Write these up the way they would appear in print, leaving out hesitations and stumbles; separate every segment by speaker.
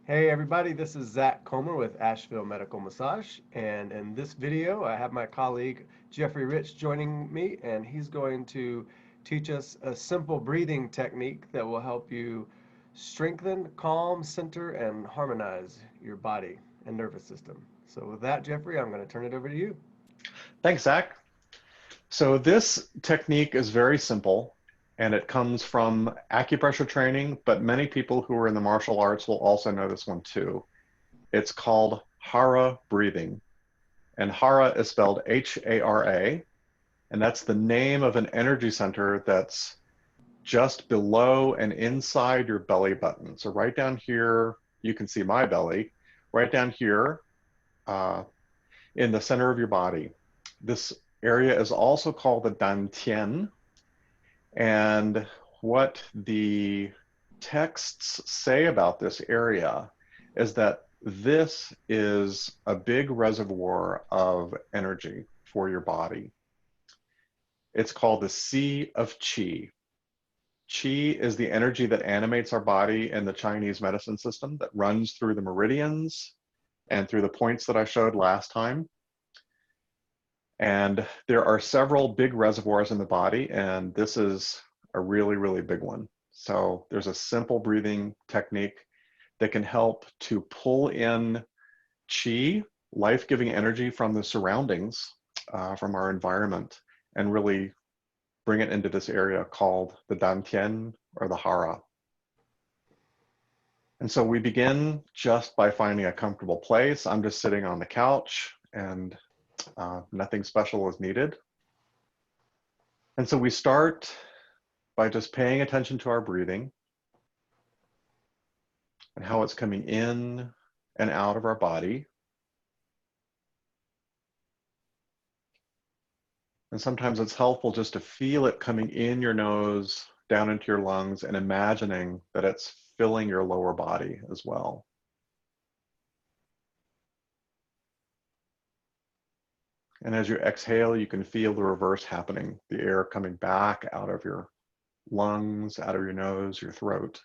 Speaker 1: Hey everybody, this is Zach Comer with Asheville Medical Massage, and in this video I have my colleague Jeffrey Rich joining me, and he's going to teach us a simple breathing technique that will help you strengthen, calm, center, and harmonize your body and nervous system. So with that, Jeffrey, I'm going to turn it over to you.
Speaker 2: Thanks, Zach. So this technique is very simple and it comes from acupressure training, but many people who are in the martial arts will also know this one too. It's called hara breathing. And hara is spelled H-A-R-A, and that's the name of an energy center that's just below and inside your belly button. So right down here, you can see my belly, right down here uh, in the center of your body. This area is also called the dantian. And what the texts say about this area is that this is a big reservoir of energy for your body. It's called the Sea of Qi. Qi is the energy that animates our body in the Chinese medicine system that runs through the meridians and through the points that I showed last time. And there are several big reservoirs in the body, and this is a really, really big one. So there's a simple breathing technique that can help to pull in qi, life-giving energy from the surroundings, from our environment, and really bring it into this area called the dantian or the hara. And so we begin just by finding a comfortable place. I'm just sitting on the couch and nothing special is needed. And so we start by just paying attention to our breathing and how it's coming in and out of our body. And sometimes it's helpful just to feel it coming in your nose, down into your lungs, and imagining that it's filling your lower body as well. And as you exhale, you can feel the reverse happening, the air coming back out of your lungs, out of your nose, your throat.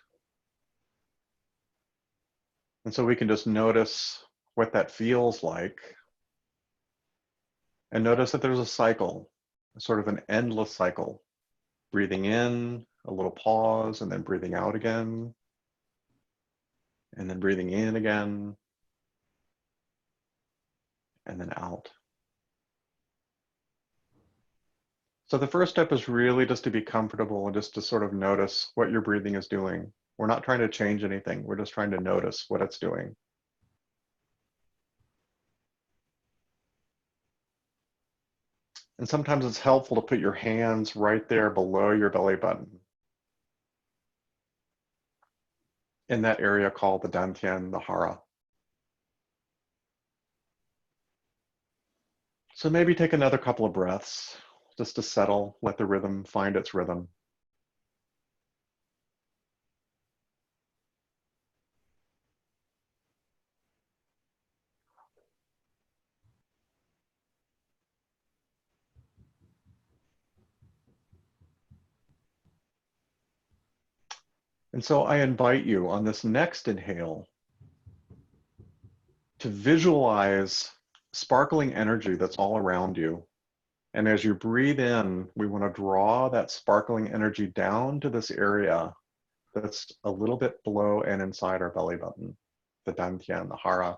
Speaker 2: And so we can just notice what that feels like and notice that there's a cycle, sort of an endless cycle. Breathing in, a little pause, and then breathing out again, and then breathing in again, and then out. So the first step is really just to be comfortable and just to sort of notice what your breathing is doing. We're not trying to change anything. We're just trying to notice what it's doing. And sometimes it's helpful to put your hands right there below your belly button in that area called the dantian, the hara. So maybe take another couple of breaths just to settle, let the rhythm find its rhythm. And so I invite you on this next inhale to visualize sparkling energy that's all around you. And as you breathe in, we want to draw that sparkling energy down to this area that's a little bit below and inside our belly button, the dantian, the hara.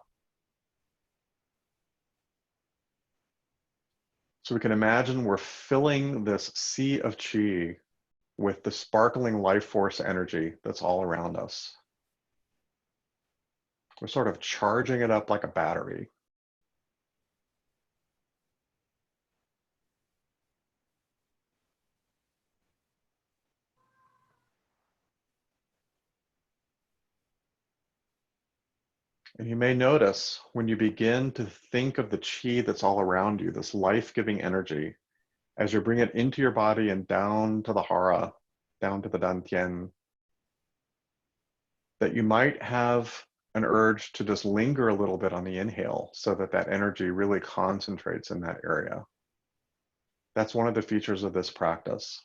Speaker 2: So we can imagine we're filling this sea of qi with the sparkling life force energy that's all around us. We're sort of charging it up like a battery. And you may notice when you begin to think of the qi that's all around you, this life-giving energy, as you bring it into your body and down to the hara, down to the dantian, that you might have an urge to just linger a little bit on the inhale so that that energy really concentrates in that area. That's one of the features of this practice,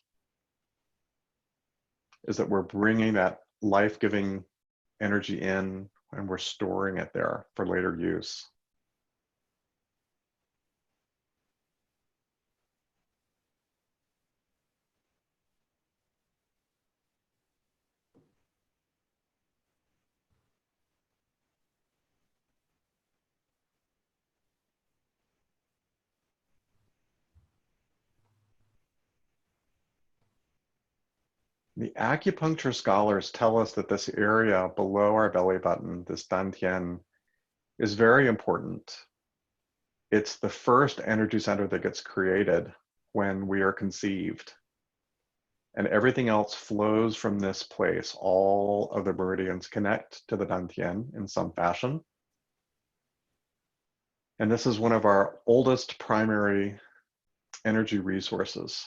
Speaker 2: is that we're bringing that life-giving energy in, and we're storing it there for later use. The acupuncture scholars tell us that this area below our belly button, this dantian, is very important. It's the first energy center that gets created when we are conceived. And everything else flows from this place. All of the meridians connect to the dantian in some fashion. And this is one of our oldest primary energy resources.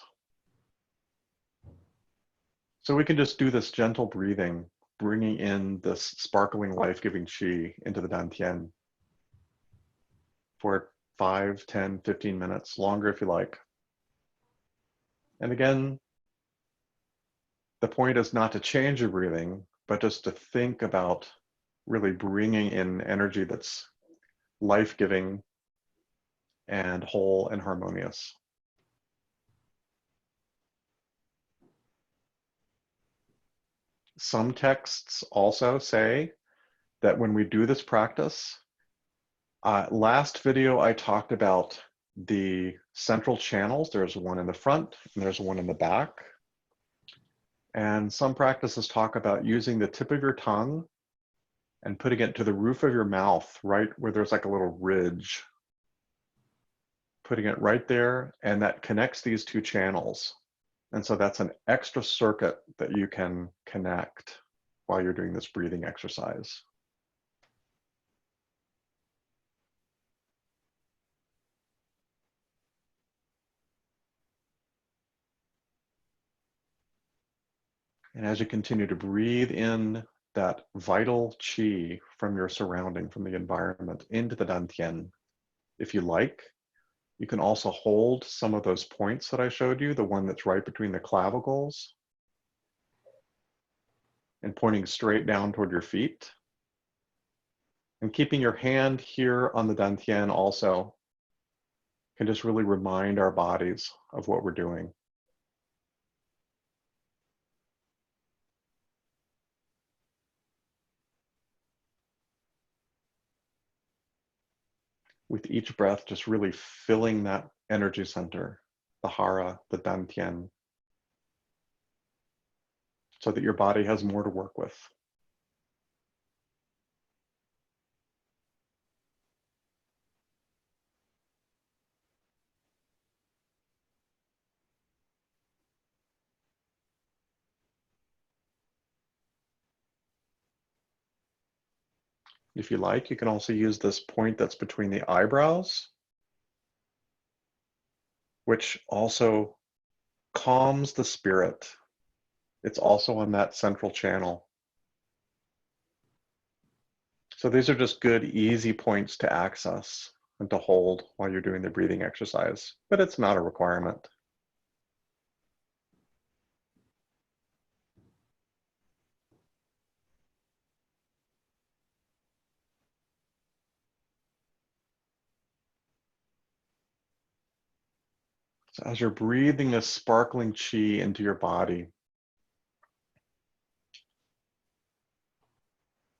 Speaker 2: So we can just do this gentle breathing, bringing in this sparkling, life-giving qi into the dantian for 5, 10, 15 minutes, longer if you like. And again, the point is not to change your breathing, but just to think about really bringing in energy that's life-giving and whole and harmonious. Some texts also say that when we do this practice, last video I talked about the central channels. There's one in the front and there's one in the back. And some practices talk about using the tip of your tongue and putting it to the roof of your mouth, right where there's like a little ridge. Putting it right there, and that connects these two channels. And so that's an extra circuit that you can connect while you're doing this breathing exercise. And as you continue to breathe in that vital qi from your surrounding, from the environment into the dantian, if you like, you can also hold some of those points that I showed you, the one that's right between the clavicles and pointing straight down toward your feet. And keeping your hand here on the dantian also can just really remind our bodies of what we're doing. With each breath, just really filling that energy center, the hara, the dantian, so that your body has more to work with. If you like, you can also use this point that's between the eyebrows, which also calms the spirit. It's also on that central channel. So these are just good, easy points to access and to hold while you're doing the breathing exercise, but it's not a requirement. So as you're breathing this sparkling qi into your body,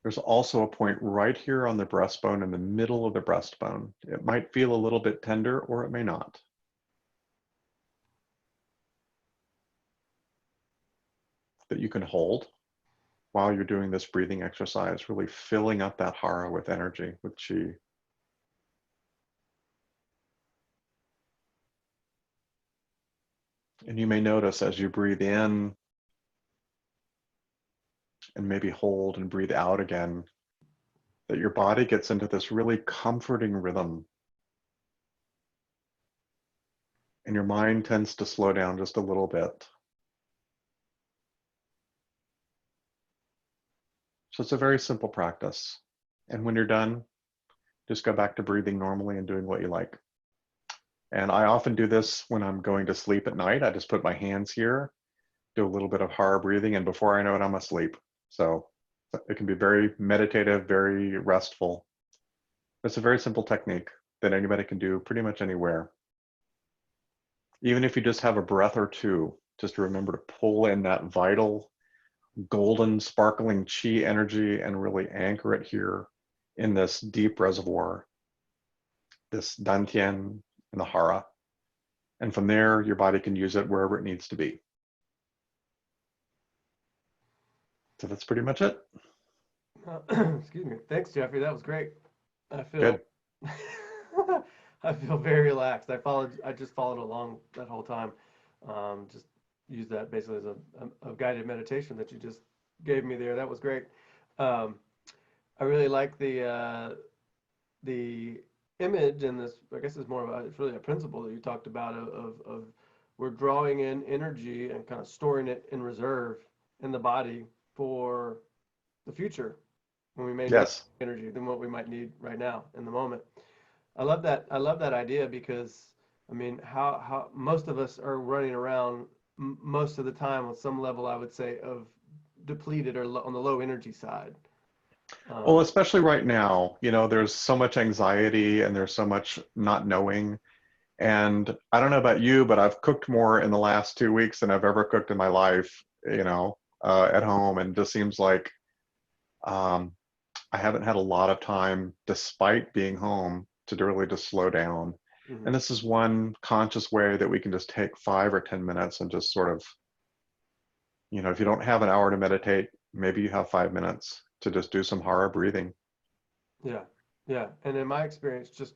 Speaker 2: there's also a point right here on the breastbone, in the middle of the breastbone. It might feel a little bit tender or it may not. That you can hold while you're doing this breathing exercise, really filling up that hara with energy, with qi. And you may notice as you breathe in and maybe hold and breathe out again, that your body gets into this really comforting rhythm. And your mind tends to slow down just a little bit. So it's a very simple practice. And when you're done, just go back to breathing normally and doing what you like. And I often do this when I'm going to sleep at night. I just put my hands here, do a little bit of hara breathing, and before I know it, I'm asleep. So It can be very meditative, very restful. It's a very simple technique that anybody can do pretty much anywhere. Even if you just have a breath or two, just remember to pull in that vital, golden, sparkling chi energy and really anchor it here in this deep reservoir, this dantian and the hara. And from there, your body can use it wherever it needs to be. So that's pretty much it.
Speaker 1: Excuse me. Thanks, Jeffrey. That was great. I feel
Speaker 2: Good.
Speaker 1: I feel very relaxed. I just followed along that whole time. Just use that basically as a guided meditation that you just gave me there. That was great. Um, I really like the image, and this, I guess it's more of it's really a principle that you talked about of we're drawing in energy and kind of storing it in reserve in the body for the future when we may need
Speaker 2: Yes.
Speaker 1: energy than what we might need right now in the moment. I love that. I love that idea because I mean, how most of us are running around most of the time with some level, I would say, of depleted or on the low energy side.
Speaker 2: Well,
Speaker 1: Um,
Speaker 2: especially right now, there's so much anxiety and there's so much not knowing. And I don't know about you, but I've cooked more in the last 2 weeks than I've ever cooked in my life, at home. And it just seems like um, I haven't had a lot of time, despite being home, to really just slow down. And
Speaker 1: mhm.
Speaker 2: this is one conscious way that we can just take 5 or 10 minutes and just sort of, if you don't have an hour to meditate, maybe you have 5 minutes to just do some hara breathing.
Speaker 1: Yeah, yeah. And in my experience, just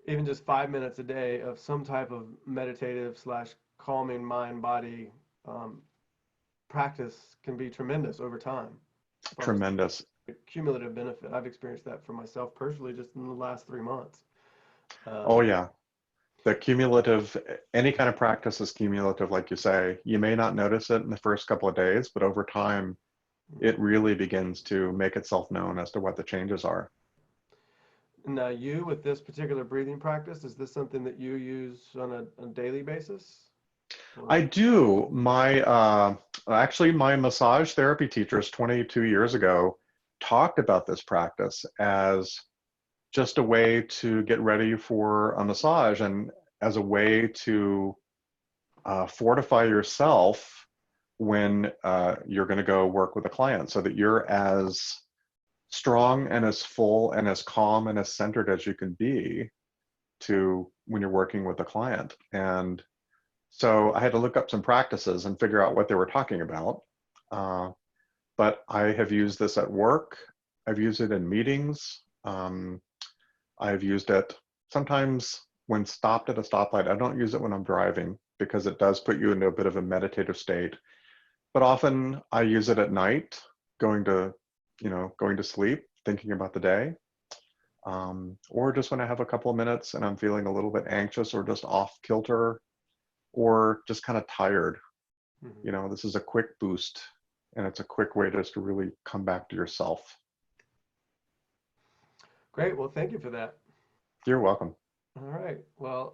Speaker 1: even just 5 minutes a day of some type of meditative slash calming mind body um, practice can be tremendous over time from
Speaker 2: Tremendous.
Speaker 1: a cumulative benefit. I've experienced that for myself personally just in the last 3 months.
Speaker 2: Oh,
Speaker 1: Um,
Speaker 2: yeah. The cumulative, any kind of practice is cumulative, like you say. You may not notice it in the first couple of days, but over time, it really begins to make itself known as to what the changes are.
Speaker 1: Now, you with this particular breathing practice, is this something that you use on a daily basis?
Speaker 2: I
Speaker 1: Or
Speaker 2: do. My massage therapy teachers 22 years ago talked about this practice as just a way to get ready for a massage and as a way to fortify yourself when you're going to go work with a client so that you're as strong and as full and as calm and as centered as you can be to when you're working with a client. And so I had to look up some practices and figure out what they were talking about. Uh, but I have used this at work. I've used it in meetings. I've used it sometimes when stopped at a stoplight. I don't use it when I'm driving because it does put you into a bit of a meditative state. But often I use it at night, going to, going to sleep, thinking about the day. Or just when I have a couple of minutes and I'm feeling a little bit anxious or just off kilter or just kind of tired.
Speaker 1: mhm.
Speaker 2: This is a quick boost and it's a quick way just to really come back to yourself.
Speaker 1: Great. Well, thank you for that.
Speaker 2: You're welcome.
Speaker 1: All right. Well,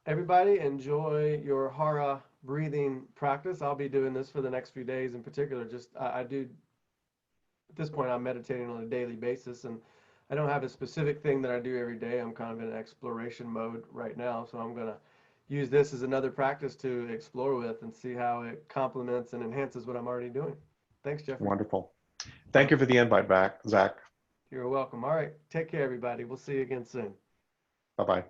Speaker 1: everybody enjoy your Hara breathing practice. I'll be doing this for the next few days in particular. Just I do at this point I'm meditating on a daily basis and I don't have a specific thing that I do every day. I'm kind of in exploration mode right now, so I'm gonna use this as another practice to explore with and see how it complements and enhances what I'm already doing. Thanks, Jeffrey.
Speaker 2: Wonderful.
Speaker 1: All
Speaker 2: Thank
Speaker 1: right.
Speaker 2: you for the invite back, Zach.
Speaker 1: You're welcome. All right. Take care, everybody. We'll see you again soon.
Speaker 2: Bye-bye.